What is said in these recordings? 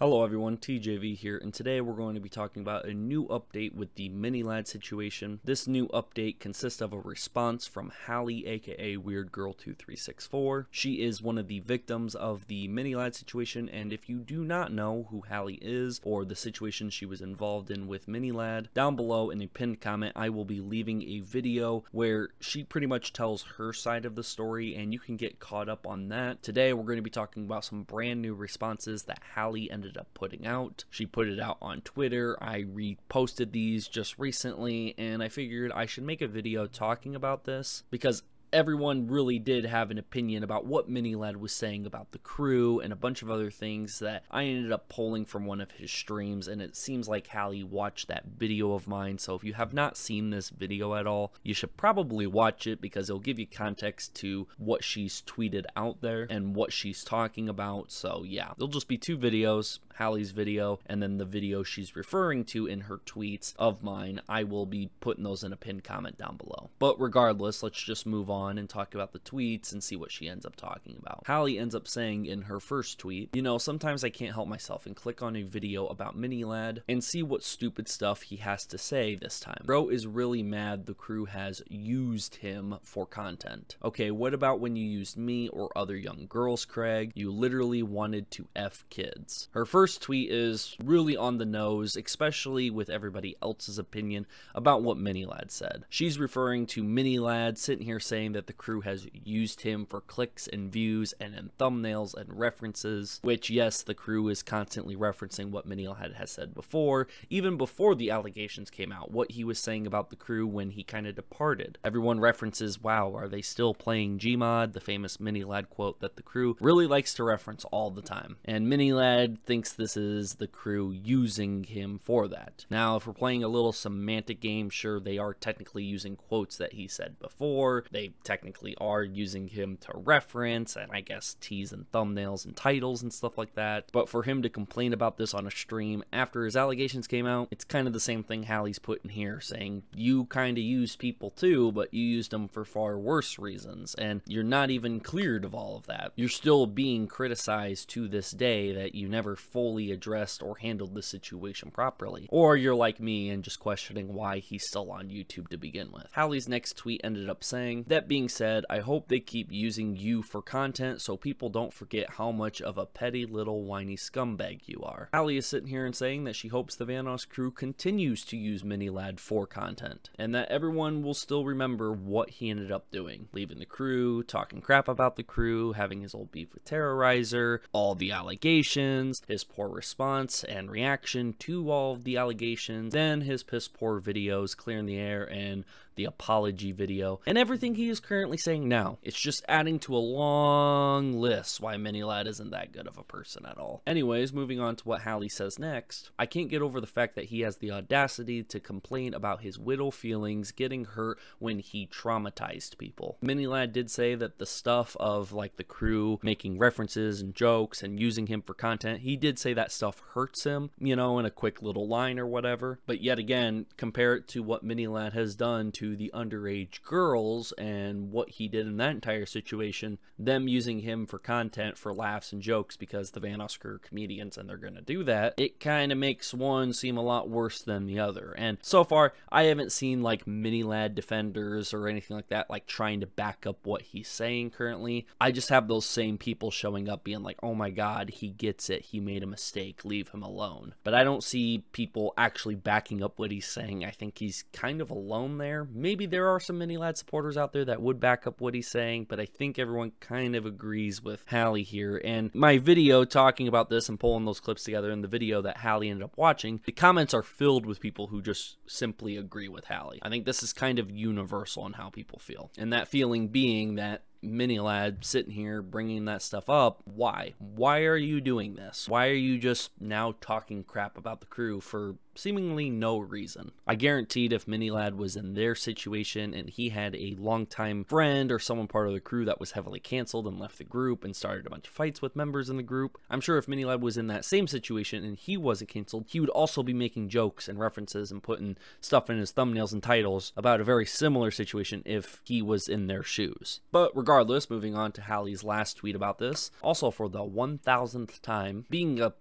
Hello everyone, TJV here, and today we're going to be talking about a new update with the mini-lad situation. This new update consists of a response from Halley, aka WeirdGirl2364. She is one of the victims of the mini-lad situation, and if you do not know who Halley is, or the situation she was involved in with mini-lad, down below in a pinned comment I will be leaving a video where she pretty much tells her side of the story, and you can get caught up on that. Today we're going to be talking about some brand new responses that Halley ended up putting out. She put it out on Twitter. I reposted these just recently, and I figured I should make a video talking about this because everyone really did have an opinion about what mini-lad was saying about the crew and a bunch of other things that I ended up pulling from one of his streams, and it seems like Halley watched that video of mine. So if you have not seen this video at all, you should probably watch it because it'll give you context to what she's tweeted out there and what she's talking about. So yeah, there'll just be two videos, Halley's video and then the video she's referring to in her tweets of mine. I will be putting those in a pinned comment down below. But regardless, let's just move on and talk about the tweets and see what she ends up talking about. Halley ends up saying in her first tweet, you know, sometimes I can't help myself and click on a video about mini-lad and see what stupid stuff he has to say this time. Bro is really mad the crew has used him for content. Okay, what about when you used me or other young girls, Craig? You literally wanted to F kids. Her first tweet is really on the nose, especially with everybody else's opinion about what mini-lad said. She's referring to mini-lad sitting here saying that the crew has used him for clicks and views and in thumbnails and references, which yes, the crew is constantly referencing what mini-lad has said before, even before the allegations came out, what he was saying about the crew when he kind of departed. Everyone references, wow, are they still playing Gmod, the famous mini-lad quote that the crew really likes to reference all the time. And mini-lad thinks this is the crew using him for that. Now, if we're playing a little semantic game, sure, they are technically using quotes that he said before. They technically are using him to reference and I guess tease and thumbnails and titles and stuff like that. But for him to complain about this on a stream after his allegations came out, it's kind of the same thing Halley's putting here, saying you kind of use people too, but you used them for far worse reasons, and you're not even cleared of all of that. You're still being criticized to this day that you never fully addressed or handled the situation properly. Or you're like me and just questioning why he's still on YouTube to begin with. Halley's next tweet ended up saying, that being said, I hope they keep using you for content so people don't forget how much of a petty little whiny scumbag you are. Halley is sitting here and saying that she hopes the Vanoss crew continues to use mini-lad for content, and that everyone will still remember what he ended up doing. Leaving the crew, talking crap about the crew, having his old beef with Terrorizer, all the allegations, his poor response and reaction to all of the allegations, then his piss poor videos clearing the air and the apology video, and everything he is currently saying now. It's just adding to a long list why mini-lad isn't that good of a person at all. Anyways, moving on to what Halley says next. I can't get over the fact that he has the audacity to complain about his widow feelings getting hurt when he traumatized people. Mini-lad did say that the stuff of like the crew making references and jokes and using him for content, he did say that stuff hurts him, you know, in a quick little line or whatever. But yet again, compare it to what mini-lad has done to the underage girls and what he did in that entire situation, them using him for content for laughs and jokes because the Vanoss crew are comedians and they're gonna do that. It kind of makes one seem a lot worse than the other. And so far I haven't seen like mini-lad defenders or anything like that like trying to back up what he's saying currently. I just have those same people showing up being like, oh my god, he gets it, he made a mistake, leave him alone. But I don't see people actually backing up what he's saying. I think he's kind of alone there. Maybe there are some mini-lad supporters out there that would back up what he's saying, but I think everyone kind of agrees with Halley here. And my video talking about this and pulling those clips together in the video that Halley ended up watching, the comments are filled with people who just simply agree with Halley. I think this is kind of universal in how people feel. And that feeling being that mini-lad sitting here bringing that stuff up. Why are you doing this? Why are you just now talking crap about the crew for seemingly no reason? I guaranteed if mini-lad was in their situation and he had a longtime friend or someone part of the crew that was heavily canceled and left the group and started a bunch of fights with members in the group, I'm sure if mini-lad was in that same situation and he wasn't canceled, he would also be making jokes and references and putting stuff in his thumbnails and titles about a very similar situation if he was in their shoes. But regardless, moving on to Halley's last tweet about this, also for the 1000th time, being a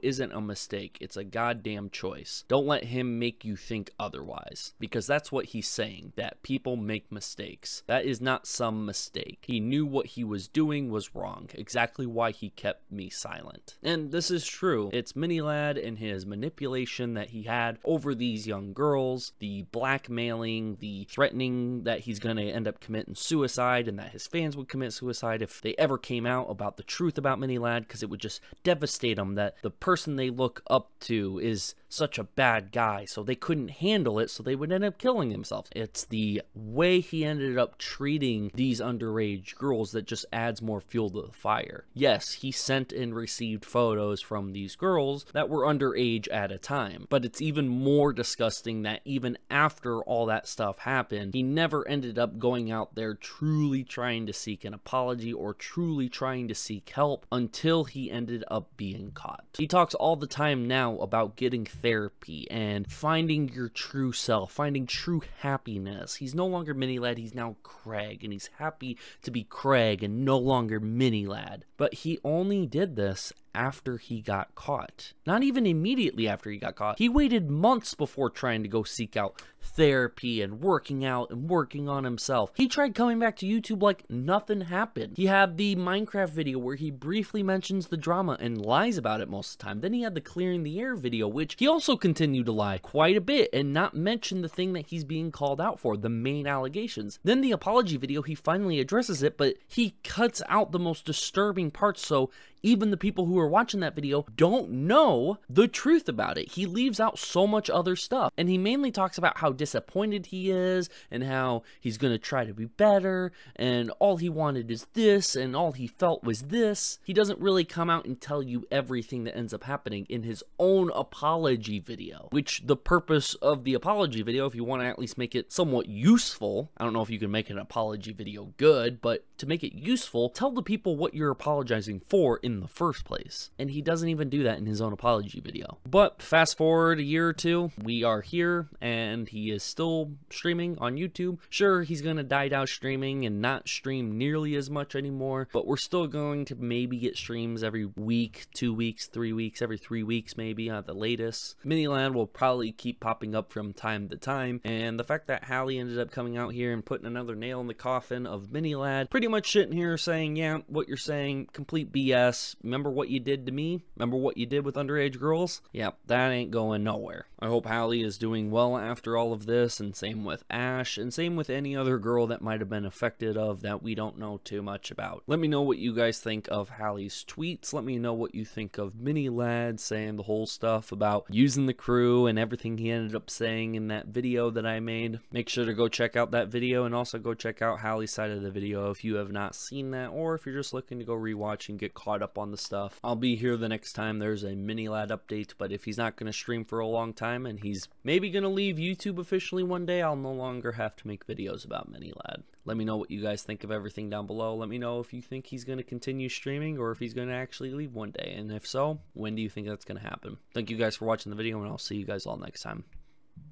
isn't a mistake. It's a goddamn choice. Don't let him make you think otherwise, because that's what he's saying, that people make mistakes. That is not some mistake. He knew what he was doing was wrong, exactly why he kept me silent. And this is true. It's Minilad and his manipulation that he had over these young girls, the blackmailing, the threatening that he's gonna end up committing suicide and that his fans would commit suicide if they ever came out about the truth about Minilad, because it would just devastate them that the person they look up to is such a bad guy, so they couldn't handle it, so they would end up killing themselves. It's the way he ended up treating these underage girls that just adds more fuel to the fire. Yes, he sent and received photos from these girls that were underage at a time, but it's even more disgusting that even after all that stuff happened, he never ended up going out there truly trying to seek an apology or truly trying to seek help until he ended up being caught. He talks all the time now about getting therapy and finding your true self, finding true happiness. He's no longer Minilad, he's now Craig, and he's happy to be Craig and no longer Minilad. But he only did this after he got caught. Not even immediately after he got caught. He waited months before trying to go seek out therapy and working out and working on himself. He tried coming back to YouTube like nothing happened. He had the Minecraft video where he briefly mentions the drama and lies about it most of the time. Then he had the clearing the air video, which he also continued to lie quite a bit and not mention the thing that he's being called out for, the main allegations. Then the apology video, he finally addresses it, but he cuts out the most disturbing parts, so even the people who are watching that video don't know the truth about it. He leaves out so much other stuff, and he mainly talks about how disappointed he is and how he's gonna try to be better and all he wanted is this and all he felt was this. He doesn't really come out and tell you everything that ends up happening in his own apology video, which the purpose of the apology video, if you want to at least make it somewhat useful, I don't know if you can make an apology video good, but to make it useful, tell the people what you're apologizing for in the first place. And he doesn't even do that in his own apology video. But fast forward a year or two, we are here and he is still streaming on YouTube. Sure, he's gonna die down streaming and not stream nearly as much anymore, but we're still going to maybe get streams every week, 2 weeks, 3 weeks, every 3 weeks maybe at the latest. Minilad will probably keep popping up from time to time, and the fact that Halley ended up coming out here and putting another nail in the coffin of Minilad, pretty much sitting here saying, yeah, what you're saying, complete BS. Remember what you did to me? Remember what you did with underage girls? Yeah, that ain't going nowhere. I hope Halley is doing well after all of this, and same with Ash, and same with any other girl that might have been affected of that we don't know too much about. Let me know what you guys think of Halley's tweets. Let me know what you think of Minilad saying the whole stuff about using the crew and everything he ended up saying in that video that I made. Make sure to go check out that video, and also go check out Halley's side of the video if you have not seen that, or if you're just looking to go rewatch and get caught up on the stuff. I'll be here the next time there's a Minilad update, but if he's not going to stream for a long time and he's maybe going to leave YouTube officially one day, I'll no longer have to make videos about Minilad. Let me know what you guys think of everything down below. Let me know if you think he's going to continue streaming or if he's going to actually leave one day, and if so, when do you think that's going to happen? Thank you guys for watching the video, and I'll see you guys all next time.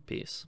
Peace.